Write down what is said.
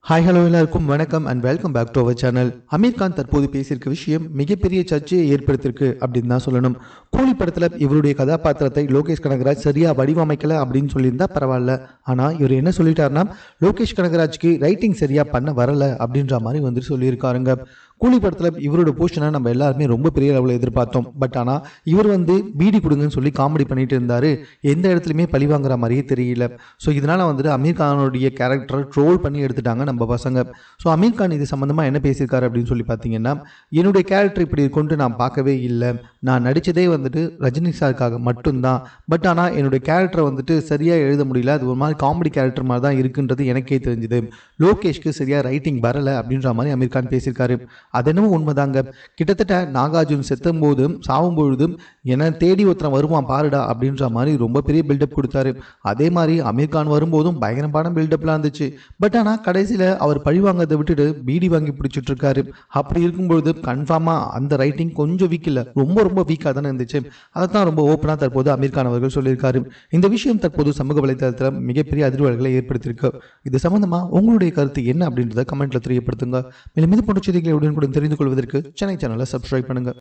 Hi hello எல்லாருக்கும் வணக்கம் and welcome back to our channel. Aamir Khan தற்போது பேசியிருக்க விஷயம் மிகப்பெரிய சர்ச்சையை ஏற்படுத்தியிருக்கு அப்படின்னு தான் சொல்லணும். கூலி படத்தில் இவருடைய கதாபாத்திரத்தை லோகேஷ் கனகராஜ் சரியாக வடிவமைக்கல அப்படின்னு சொல்லியிருந்தா பரவாயில்ல. ஆனால் இவர் என்ன சொல்லிட்டாருன்னா, லோகேஷ் கனகராஜ்க்கு ரைட்டிங் சரியாக பண்ண வரல அப்படின்ற மாதிரி வந்துட்டு சொல்லியிருக்காருங்க. கூலி படத்தில் இவரோட போர்ஷனை நம்ம எல்லாருமே ரொம்ப பெரிய அளவில் எதிர்பார்த்தோம். பட் ஆனால் இவர் பீடி கொடுங்கன்னு சொல்லி காமெடி பண்ணிட்டு இருந்தார். எந்த இடத்துலையுமே பழி வாங்குற மாதிரியே தெரியல. ஸோ இதனால் வந்துட்டு அமீர் கானுடைய கேரக்டரை ட்ரோல் பண்ணி எடுத்துட்டாங்க நம்ம பசங்க. ஸோ அமீர் கான் இது சம்மந்தமாக என்ன பேசியிருக்காரு அப்படின்னு சொல்லி பார்த்தீங்கன்னா, என்னுடைய கேரக்டர் இப்படி கொண்டு நான் பார்க்கவே இல்லை. நான் நடித்ததே வந்துட்டு ரஜினி சாருக்காக மட்டும்தான். பட் ஆனால் என்னுடைய கேரக்டரை சரியாக எழுத முடியல. அது ஒரு மாதிரி காமெடி கேரக்டர் மாதிரி தான் இருக்குன்றது எனக்கே தெரிஞ்சுது. லோகேஷ்க்கு சரியாக ரைட்டிங் வரலை அப்படின்ற மாதிரி அமீர் கான் பேசியிருக்காரு. அது என்னமோ உண்மைதாங்க. கிட்டத்தட்ட நாகார்ஜுன் செத்தும் போதும் சாவும் பொழுதும் என தேடி ஒருத்தன் வருவான் பாருடா அப்படின்ற மாதிரி ரொம்ப பெரிய பில்டப் கொடுத்தாரு. அதே மாதிரி அமீர் கான் வரும்போதும் பயங்கரமான பில்டப்லாம் இருந்துச்சு. பட் ஆனால் கடைசியில் அவர் பழி வாங்கிறத விட்டுட்டு பீடி வாங்கி பிடிச்சிட்டு இருக்காரு. அப்படி இருக்கும்பொழுது கன்ஃபார்மாக அந்த ரைட்டிங் கொஞ்சம் வீக் இல்லை, ரொம்ப ரொம்ப வீக்காக தானே இருந்துச்சு. அதை தான் ரொம்ப ஓப்பனாக தற்போது அமீர் கான் அவர்கள் சொல்லியிருக்காரு. இந்த விஷயம் தற்போது சமூக வலைதளத்தில் மிகப்பெரிய அதிர்வலைகளை ஏற்படுத்தியிருக்கு. இது சம்பந்தமாக உங்களுடைய கருத்து என்ன அப்படின்றத கமெண்ட்ல தெரியப்படுத்துங்க. மேலும் இது போன்ற செய்திகளை உடனுக்குடன் தெரிந்து கொள்வதற்கு சென்னை சேனலை சப்ஸ்கிரைப் பண்ணுங்க.